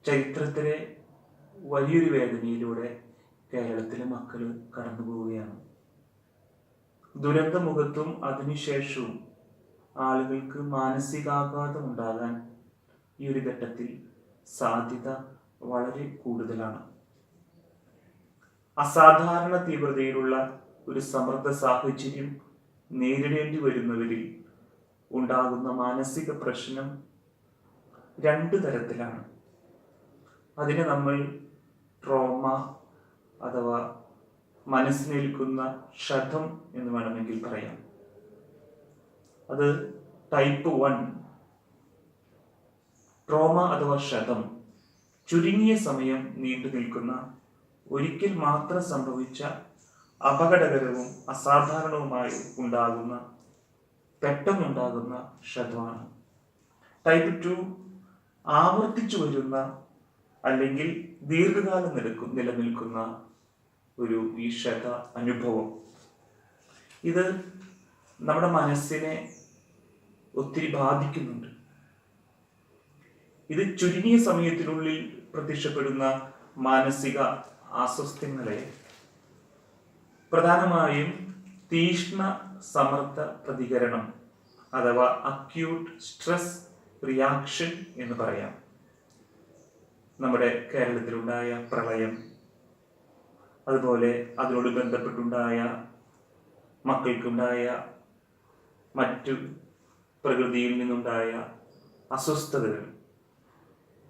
ചരിത്രത്തിലെ വലിയൊരു വേദനയിലൂടെ കേരളത്തിലെ മക്കൾ കടന്നു പോവുകയാണ്. ദുരന്തമുഖത്തും അതിനുശേഷവും ആളുകൾക്ക് മാനസികാഘാതം ഉണ്ടാകാൻ ഈ ഒരു ഘട്ടത്തിൽ സാധ്യത വളരെ കൂടുതലാണ്. അസാധാരണ തീവ്രതയിലുള്ള ഒരു സമ്മർദ്ദ സാഹചര്യം നേരിടേണ്ടി വരുന്നവരിൽ ഉണ്ടാകുന്ന മാനസിക പ്രശ്നം രണ്ട് തരത്തിലാണ്. അതിനെ നമ്മൾ ട്രോമ അഥവാ മനസ്സിനേൽക്കുന്ന ക്ഷതം എന്ന് വേണമെങ്കിൽ പറയാം. അത് ടൈപ്പ് 1 ട്രോമ അഥവാ ക്ഷതം ചുരുങ്ങിയ സമയം നീണ്ടു നിൽക്കുന്ന, ഒരിക്കൽ മാത്രം സംഭവിച്ച അപകടകരവും അസാധാരണവുമായി പെട്ടെന്നുണ്ടാകുന്ന ക്ഷതമാണ്. ടൈപ്പ് 2 ആവർത്തിച്ചു വരുന്ന അല്ലെങ്കിൽ ദീർഘകാലം നിലനിൽക്കുന്ന ഒരു ഈ ക്ഷത അനുഭവം. ഇത് നമ്മുടെ മനസ്സിനെ ഒത്തിരി ബാധിക്കുന്നുണ്ട്. ഇത് ചുരുങ്ങിയ സമയത്തിനുള്ളിൽ പ്രത്യക്ഷപ്പെടുന്ന മാനസിക അസ്വസ്ഥങ്ങളെ പ്രധാനമായും തീക്ഷ്ണ സമ്മർദ്ദ പ്രതികരണം അഥവാ അക്യൂട്ട് സ്ട്രെസ് റിയാക്ഷൻ എന്ന് പറയാം. നമ്മുടെ കേരളത്തിലുണ്ടായ പ്രളയം, അതുപോലെ അതിനോട് ബന്ധപ്പെട്ടുണ്ടായ മക്കൾക്കുണ്ടായ മറ്റു പ്രകൃതിയിൽ നിന്നുണ്ടായ അസ്വസ്ഥതകൾ,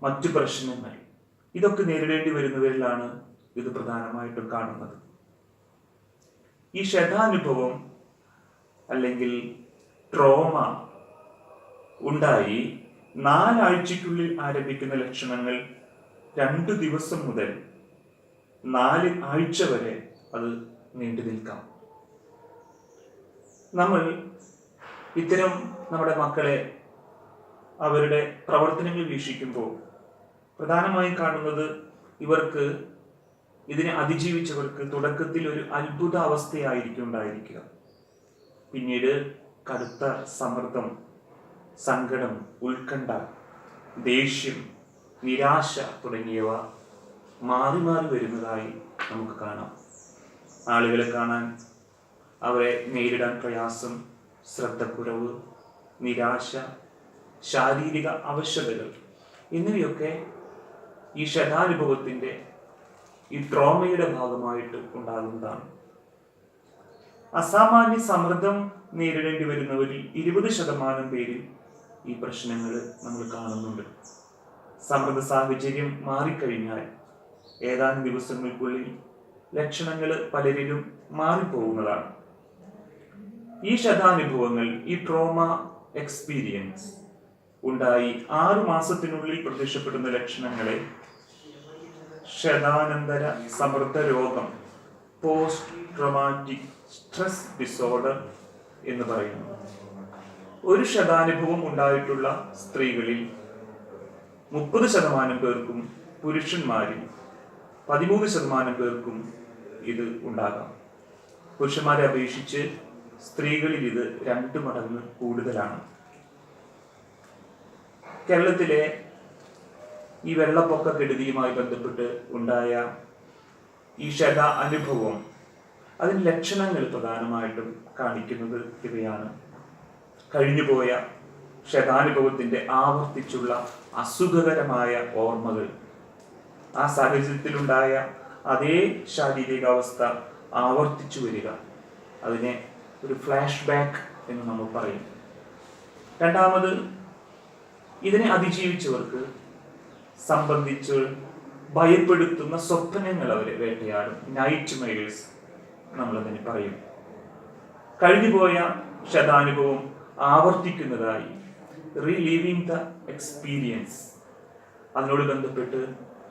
മറ്റു പ്രശ്നങ്ങൾ, ഇതൊക്കെ നേരിടേണ്ടി വരുന്നവരിലാണ് ഇത് പ്രധാനമായിട്ടും കാണുന്നത്. ഈ ക്ഷതാനുഭവം അല്ലെങ്കിൽ ട്രോമ ഉണ്ടായി 4 ആഴ്ചയ്ക്കുള്ളിൽ ആരംഭിക്കുന്ന ലക്ഷണങ്ങൾ 2 ദിവസം മുതൽ 4 ആഴ്ച വരെ അത് നീണ്ടു നിൽക്കാം. നമ്മൾ ഇത്തരം നമ്മുടെ മക്കളെ അവരുടെ പ്രവർത്തനങ്ങൾ വീക്ഷിക്കുമ്പോൾ പ്രധാനമായും കാണുന്നത് ഇവർക്ക് ഇതിനെ അതിജീവിച്ചവർക്ക് തുടക്കത്തിൽ ഒരു അത്ഭുത അവസ്ഥയായിരിക്കും ഉണ്ടായിരിക്കുക. പിന്നീട് കടുത്ത സമ്മർദ്ദം, സങ്കടം, ഉത്കണ്ഠ, ദേഷ്യം, നിരാശ തുടങ്ങിയവ മാറി മാറി വരുന്നതായി നമുക്ക് കാണാം. ആളുകളെ കാണാൻ അവരെ നേരിടാൻ പ്രയാസം, ശ്രദ്ധക്കുറവ്, നിരാശ, ശാരീരിക അവശതകൾ എന്നിവയൊക്കെ ഈ ക്ഷതാനുഭവത്തിൻ്റെ ഈ ട്രോമയുടെ ഭാഗമായിട്ട് ഉണ്ടാകുന്നതാണ്. അസാമാന്യ സമ്മർദ്ദം നേരിടേണ്ടി വരുന്നവരിൽ 20% പേരിൽ ഈ പ്രശ്നങ്ങൾ നമ്മൾ കാണുന്നുണ്ട്. സമ്മർദ്ദ സാഹചര്യം മാറിക്കഴിഞ്ഞാൽ ഏതാനും ദിവസങ്ങൾക്കുള്ളിൽ ലക്ഷണങ്ങൾ പലരിലും മാറിപ്പോകുന്നതാണ്. ഈ ക്ഷതാനുഭവങ്ങൾ, ഈ ട്രോമ എക്സ്പീരിയൻസ് ഉണ്ടായി 6 മാസത്തിനുള്ളിൽ പ്രത്യക്ഷപ്പെടുന്ന ലക്ഷണങ്ങളെ ക്ഷതാനന്തര സമ്മർദ്ദ രോഗം, പോസ്റ്റ് ട്രോമാറ്റിക് സ്ട്രെസ് ഡിസോർഡർ എന്ന് പറയുന്നു. ഒരു ക്ഷതാനുഭവം ഉണ്ടായിട്ടുള്ള സ്ത്രീകളിൽ 30% പേർക്കും, പുരുഷന്മാരിൽ 13% പേർക്കും ഇത് ഉണ്ടാകാം. പുരുഷന്മാരെ അപേക്ഷിച്ച് സ്ത്രീകളിൽ ഇത് 2 മടങ്ങ് കൂടുതലാണ്. കേരളത്തിലെ ഈ വെള്ളപ്പൊക്ക കെടുതിയുമായി ബന്ധപ്പെട്ട് ഉണ്ടായ ഈ ക്ഷത അനുഭവം, അതിന് ലക്ഷണങ്ങൾ പ്രധാനമായിട്ടും കാണിക്കുന്നത് ഇവയാണ്. കഴിഞ്ഞുപോയ ക്ഷതാനുഭവത്തിൻ്റെ ആവർത്തിച്ചുള്ള അസുഖകരമായ ഓർമ്മകൾ, ആ സാഹചര്യത്തിലുണ്ടായ അതേ ശാരീരികാവസ്ഥ ആവർത്തിച്ചു വരിക, അതിനെ ഒരു ഫ്ലാഷ് ബാക്ക് എന്ന് നമ്മൾ പറയും. രണ്ടാമത്, ഇതിനെ അതിജീവിച്ചവർക്ക് സംബന്ധിച്ച് ഭയപ്പെടുത്തുന്ന സ്വപ്നങ്ങൾ അവരെ വേട്ടയാടും, നൈറ്റ് മെയർസ് നമ്മളതിന് പറയും. കഴിഞ്ഞുപോയ ക്ഷതാനുഭവം ആവർത്തിക്കുന്നതായി, റീലീവിങ് ദ എക്സ്പീരിയൻസ്, അതിനോട് ബന്ധപ്പെട്ട്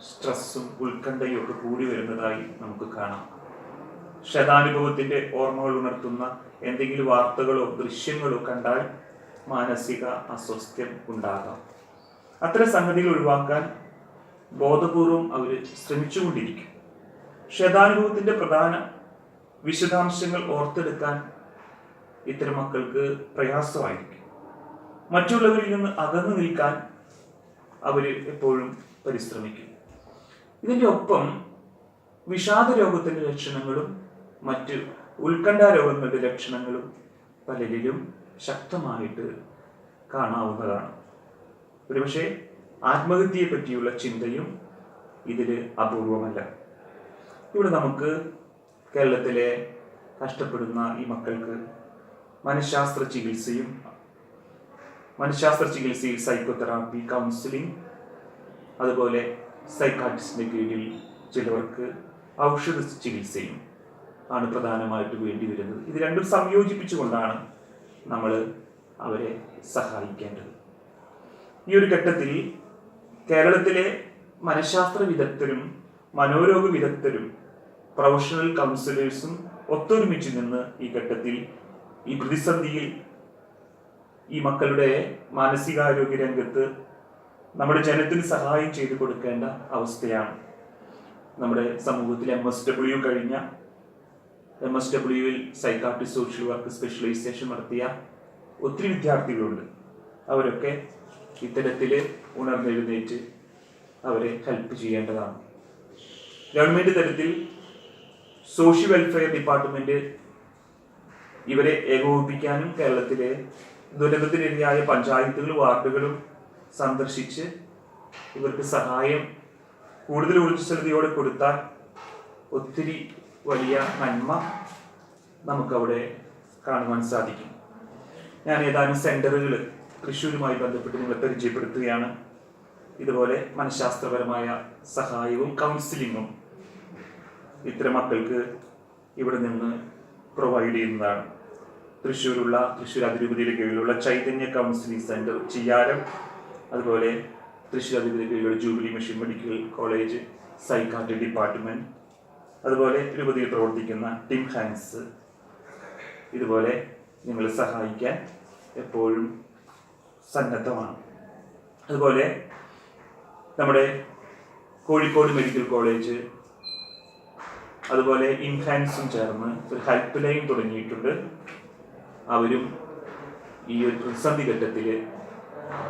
സ്ട്രെസ്സും ഉത്കണ്ഠയും ഒക്കെ കൂടി വരുന്നതായി നമുക്ക് കാണാം. ക്ഷതാനുഭവത്തിൻ്റെ ഓർമ്മകൾ ഉണർത്തുന്ന എന്തെങ്കിലും വാർത്തകളോ ദൃശ്യങ്ങളോ കണ്ടാൽ മാനസിക അസ്വസ്ഥ്യം ഉണ്ടാകാം. അത്തരം സംഗതികൾ ഒഴിവാക്കാൻ ബോധപൂർവം അവർ ശ്രമിച്ചുകൊണ്ടിരിക്കും. ക്ഷതാനുഭവത്തിൻ്റെ പ്രധാന വിശദാംശങ്ങൾ ഓർത്തെടുക്കാൻ ഇത്തരം മക്കൾക്ക് പ്രയാസമായിരിക്കും. മറ്റുള്ളവരിൽ നിന്ന് അകന്നു നിൽക്കാൻ അവർ എപ്പോഴും പരിശ്രമിക്കും. ഇതിൻ്റെ ഒപ്പം വിഷാദ രോഗത്തിൻ്റെ ലക്ഷണങ്ങളും മറ്റ് ഉത്കണ്ഠ രോഗങ്ങളുടെ ലക്ഷണങ്ങളും പലരിലും ശക്തമായിട്ട് കാണാവുന്നതാണ്. ഒരുപക്ഷെ ആത്മഹത്യയെ പറ്റിയുള്ള ചിന്തയും ഇതിൽ അപൂർവമല്ല. ഇവിടെ നമുക്ക് കേരളത്തിലെ കഷ്ടപ്പെടുന്ന ഈ മക്കൾക്ക് മനഃശാസ്ത്ര ചികിത്സയിൽ സൈക്കോതെറാപ്പി, കൗൺസിലിംഗ്, അതുപോലെ സൈക്കാട്രിസ്റ്റിൻ്റെ കീഴിൽ ചിലവർക്ക് ഔഷധ ചികിത്സയും ആണ് പ്രധാനമായിട്ട് വേണ്ടി വരുന്നത്. ഇത് രണ്ടും സംയോജിപ്പിച്ചുകൊണ്ടാണ് നമ്മൾ അവരെ സഹായിക്കേണ്ടത്. ഈ ഒരു ഘട്ടത്തിൽ കേരളത്തിലെ മനഃശാസ്ത്ര വിദഗ്ധരും മനോരോഗ വിദഗ്ധരും പ്രൊഫഷണൽ കൗൺസിലേഴ്സും ഒത്തൊരുമിച്ച് നിന്ന് ഈ ഘട്ടത്തിൽ, ഈ പ്രതിസന്ധിയിൽ, ഈ മക്കളുടെ മാനസികാരോഗ്യ രംഗത്ത് നമ്മുടെ ജനത്തിന് സഹായം ചെയ്തു കൊടുക്കേണ്ട അവസ്ഥയാണ്. നമ്മുടെ സമൂഹത്തിൽ MSW കഴിഞ്ഞ MSWയിൽ സൈക്കാട്രി സോഷ്യൽ വർക്ക് സ്പെഷ്യലൈസേഷൻ നടത്തിയ ഒത്തിരി വിദ്യാർത്ഥികളുണ്ട്. അവരൊക്കെ ഇത്തരത്തിൽ ഉണർന്നെഴുന്നേറ്റ് അവരെ ഹെൽപ്പ് ചെയ്യേണ്ടതാണ്. ഗവൺമെൻറ് തലത്തിൽ സോഷ്യൽ വെൽഫെയർ ഡിപ്പാർട്ട്മെൻറ്റ് ഇവരെ ഏകോപിപ്പിക്കാനും കേരളത്തിലെ ദുരന്തത്തിനിരയായ പഞ്ചായത്തുകളും വാർഡുകളും സന്ദർശിച്ച് ഇവർക്ക് സഹായം കൂടുതൽ ഊർജ്ജസ്വലതയോടെ കൊടുത്താൽ ഒത്തിരി വലിയ നന്മ നമുക്കവിടെ കാണുവാൻ സാധിക്കും. ഞാൻ ഏതാനും സെൻ്ററുകൾ തൃശ്ശൂരുമായി ബന്ധപ്പെട്ട് നിങ്ങളെ പരിചയപ്പെടുത്തുകയാണ്. ഇതുപോലെ മനഃശാസ്ത്രപരമായ സഹായവും കൗൺസിലിങ്ങും ഇത്തരം മക്കൾക്ക് ഇവിടെ നിന്ന് പ്രൊവൈഡ് ചെയ്യുന്നതാണ്. തൃശ്ശൂർ അതിരൂപതയുടെ കീഴിലുള്ള ചൈതന്യ കൗൺസിലിംഗ് സെൻറ്റർ ചിയ്യാരം, അതുപോലെ തൃശ്ശൂർ അതിരൂപതയുടെ കീഴിലുള്ള jubilee mission medical college psychiatry department, അതുപോലെ രൂപതയിൽ പ്രവർത്തിക്കുന്ന ടിം ഹാൻസ് ഇതുപോലെ നിങ്ങളെ സഹായിക്കാൻ എപ്പോഴും സന്നദ്ധമാണ്. അതുപോലെ നമ്മുടെ കോഴിക്കോട് മെഡിക്കൽ കോളേജ് അതുപോലെ ഇൻഹാൻസും ചേർന്ന് ഒരു ഹെൽപ്പ് ലൈൻ തുടങ്ങിയിട്ടുണ്ട്. അവരും ഈ ഒരു പ്രതിസന്ധി ഘട്ടത്തിൽ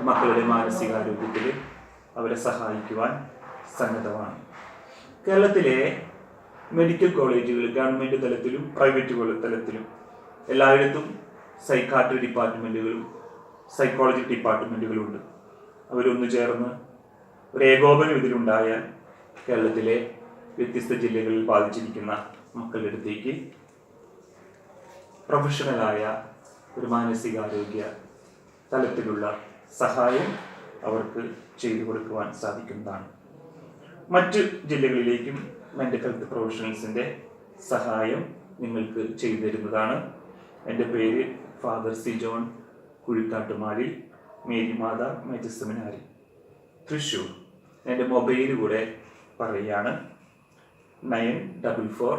മക്കളുടെ മാനസികാരോഗ്യത്തിൽ അവരെ സഹായിക്കുവാൻ സന്നദ്ധമാണ്. കേരളത്തിലെ മെഡിക്കൽ കോളേജുകൾ ഗവൺമെൻറ് തലത്തിലും പ്രൈവറ്റ് തലത്തിലും എല്ലായിടത്തും സൈക്കാട്രി ഡിപ്പാർട്ട്മെൻറ്റുകളും സൈക്കോളജി ഡിപ്പാർട്ട്മെൻറ്റുകളും ഉണ്ട്. അവരൊന്നു ചേർന്ന് ഒരു ഏകോപനം ഇതിലുണ്ടായാൽ കേരളത്തിലെ വ്യത്യസ്ത ജില്ലകളിൽ ബാധിച്ചിരിക്കുന്ന മക്കളുടെ അടുത്തേക്ക് പ്രൊഫഷണലായ ഒരു മാനസികാരോഗ്യ തലത്തിലുള്ള സഹായം അവർക്ക് ചെയ്തു കൊടുക്കുവാൻ സാധിക്കുന്നതാണ്. മറ്റ് ജില്ലകളിലേക്കും മെൻ്റൽ ഹെൽത്ത് പ്രൊഫഷണൽസിൻ്റെ സഹായം നിങ്ങൾക്ക് ചെയ്തു തരുന്നതാണ്. എൻ്റെ പേര് ഫാദർ സി ജോൺ കുഴിക്കാട്ടുമാലിൽ, മേരി മാത മേജർ സെമിനാരി, തൃശ്ശൂർ. എൻ്റെ മൊബൈൽ കൂടെ പറയുകയാണ് 944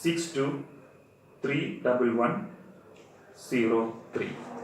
62 311 03.